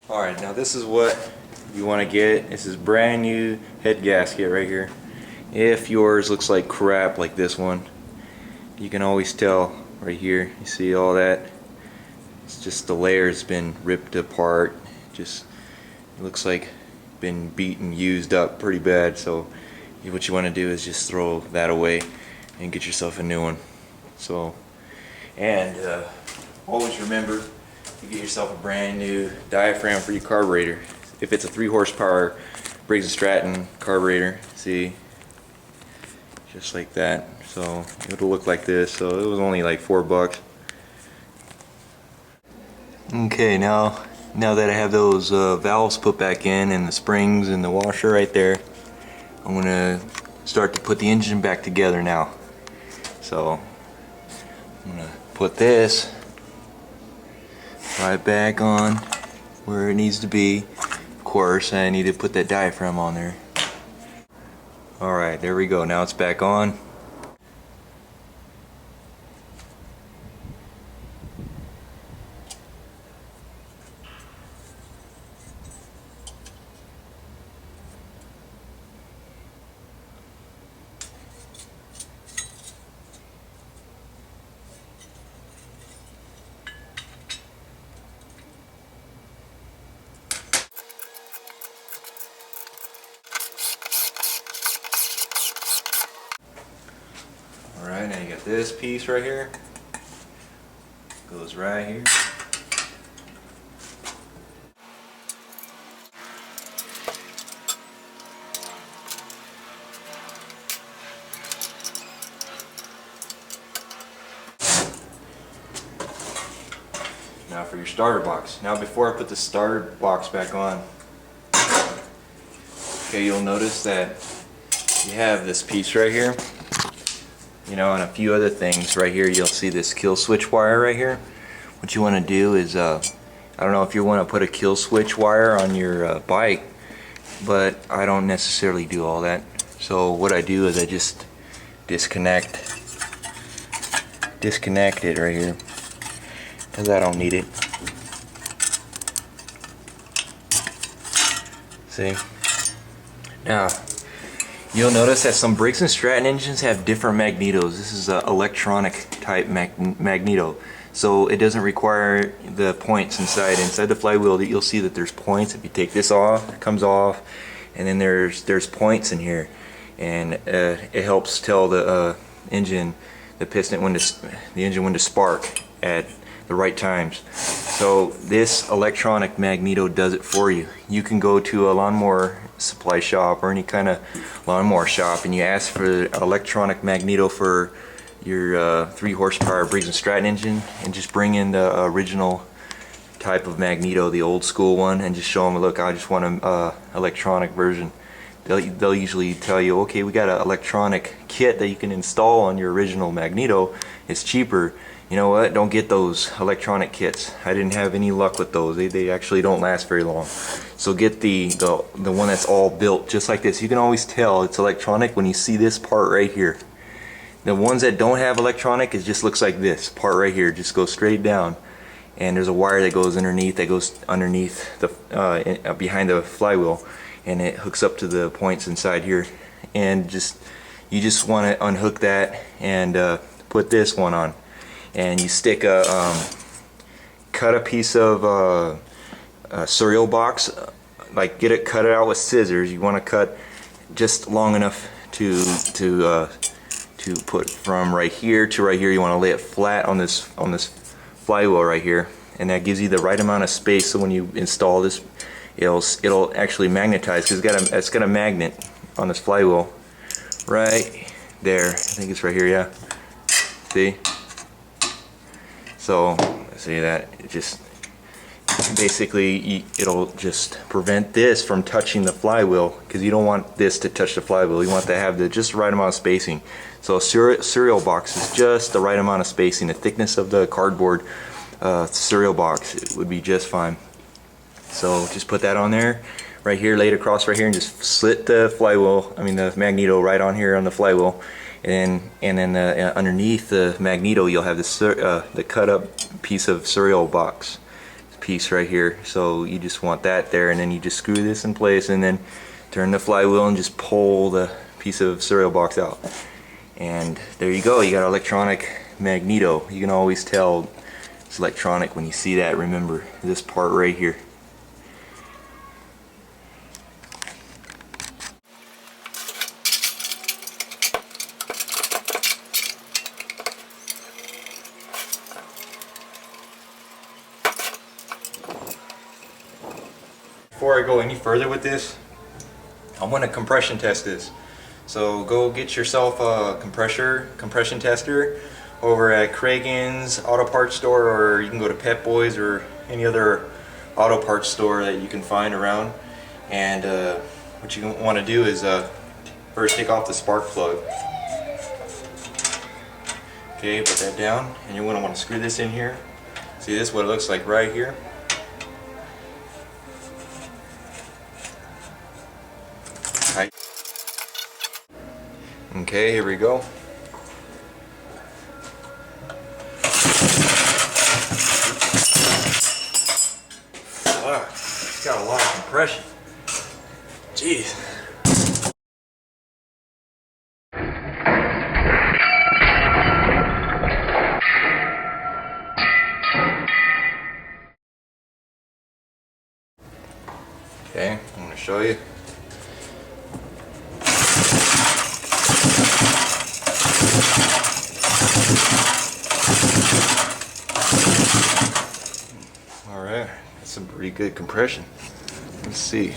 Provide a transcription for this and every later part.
Alright, now this is what you want to get. This is brand new head gasket right here. If yours looks like crap like this one, you can always tell right here. You see all that? It's just the layer's been ripped apart. Just looks like been beaten, used up pretty bad. So what you want to do is just throw that away and get yourself a new one. So, and always remember to get yourself a brand new diaphragm for your carburetor. If it's a 3 horsepower Briggs & Stratton carburetor, see, just like that. So it'll look like this. So it was only like $4. Okay, now that I have those valves put back in and the springs and the washer right there, I'm gonna start to put the engine back together now. So I'm gonna put this right back on where it needs to be. Of course, I need to put that diaphragm on there. Alright, there we go. Now it's back on. Alright, now you got this piece right here. Goes right here. Now for your starter box. Now before I put the starter box back on, okay, you'll notice that you have this piece right here. You know, and a few other things right here. You'll see this kill switch wire right here. What you want to do is, I don't know if you want to put a kill switch wire on your bike, but I don't necessarily do all that. So what I do is I just disconnect it right here, because I don't need it. See? Now, you'll notice that some Briggs & Stratton engines have different magnetos. This is an electronic type magneto. So it doesn't require the points inside the flywheel. That you'll see that there's points. If you take this off, it comes off, and then there's points in here, and it helps tell the engine, the piston, the engine when to spark at the right times. So this electronic magneto does it for you. You can go to a lawnmower supply shop or any kind of lawnmower shop and you ask for an electronic magneto for your 3 horsepower Briggs & Stratton engine, and just bring in the original type of magneto, the old school one, and just show them, look, I just want an electronic version. They'll usually tell you, okay, we got an electronic kit that you can install on your original magneto. It's cheaper. You know what? Don't get those electronic kits. I didn't have any luck with those. They actually don't last very long. So get the one that's all built just like this. You can always tell it's electronic when you see this part right here. The ones that don't have electronic, it just looks like this part right here. Just goes straight down, and there's a wire that goes underneath the behind the flywheel, and it hooks up to the points inside here. And you just want to unhook that and put this one on. And you stick cut a piece of a cereal box, like cut it out with scissors. You want to cut just long enough to put from right here to right here. You want to lay it flat on this flywheel right here, and that gives you the right amount of space. So when you install this, it'll actually magnetize, because it's got a magnet on this flywheel right there. I think it's right here. Yeah. See. So see that it just basically it'll just prevent this from touching the flywheel, because you don't want this to touch the flywheel. You want to have the just right amount of spacing. So a cereal box is just the right amount of spacing. The thickness of the cardboard cereal box would be just fine. So just put that on there right here, lay it across right here, and just slit the flywheel, the magneto right on here on the flywheel. And then underneath the magneto, you'll have the cut up piece of cereal box, piece right here. So you just want that there, and then you just screw this in place and then turn the flywheel and just pull the piece of cereal box out. And there you go, you got an electronic magneto. You can always tell it's electronic when you see that. Remember this part right here. Before I go any further with this, I want to compression test this. So go get yourself a compression tester over at Cragen's Auto Parts store, or you can go to Pep Boys or any other auto parts store that you can find around. And what you want to do is first take off the spark plug. Okay, put that down, and you're going to want to screw this in here. See, this is what it looks like right here. Okay, here we go. Wow, it's got a lot of compression. Jeez. Okay, I'm going to show you. Alright, that's some pretty good compression. Let's see.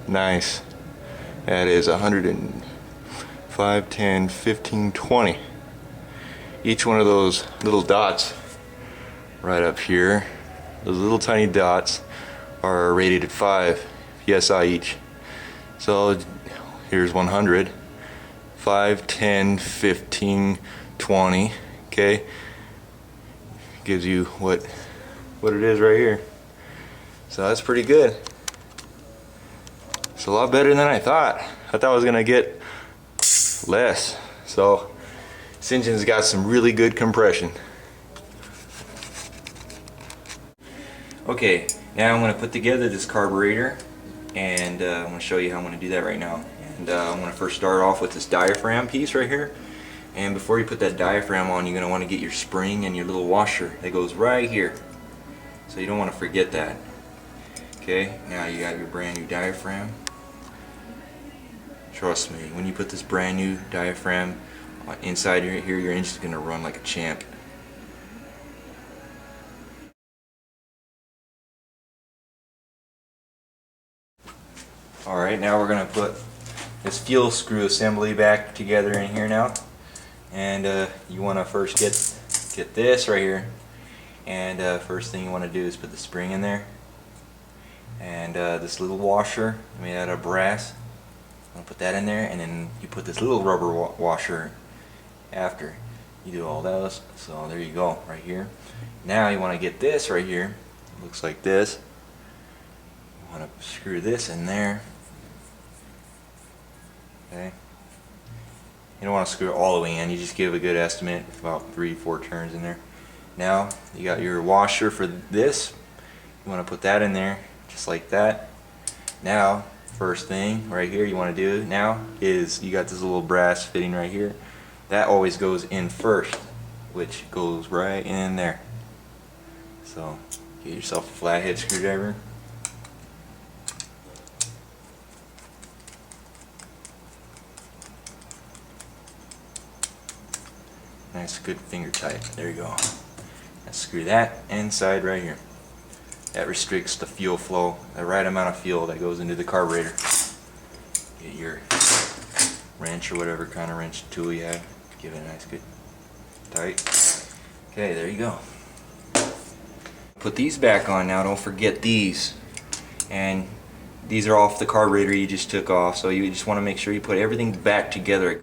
Nice. That is 105, 10, 15, 20. Each one of those little dots right up here, those little tiny dots, are rated at 5 psi each. So here's 100, 5, 10, 15, 20. Okay, gives you what it is right here. So that's pretty good. It's a lot better than I thought. I thought I was gonna get less. So this engine's got some really good compression. Okay, now I'm going to put together this carburetor, and I'm going to show you how I'm going to do that right now. And I'm going to first start off with this diaphragm piece right here. And before you put that diaphragm on, you're going to want to get your spring and your little washer that goes right here. So you don't want to forget that. Okay, now you got your brand new diaphragm. Trust me, when you put this brand new diaphragm inside here, your engine's going to run like a champ. Alright, now we're going to put this fuel screw assembly back together in here now. And you want to first get this right here. And first thing you want to do is put the spring in there. And this little washer made out of brass. I'll put that in there, and then you put this little rubber washer after you do all those. So there you go, right here. Now you want to get this right here. It looks like this. You want to screw this in there. Okay. You don't want to screw it all the way in. You just give a good estimate, about 3-4 turns in there. Now you got your washer for this. You want to put that in there, just like that. Now, first thing right here you want to do now is you got this little brass fitting right here. That always goes in first, which goes right in there. So get yourself a flathead screwdriver. Nice, good finger tight. There you go. Now screw that inside right here. That restricts the fuel flow, the right amount of fuel that goes into the carburetor. Get your wrench or whatever kind of wrench tool you have. Give it a nice good tight. Okay, there you go. Put these back on now. Don't forget these. And these are off the carburetor you just took off. So you just want to make sure you put everything back together.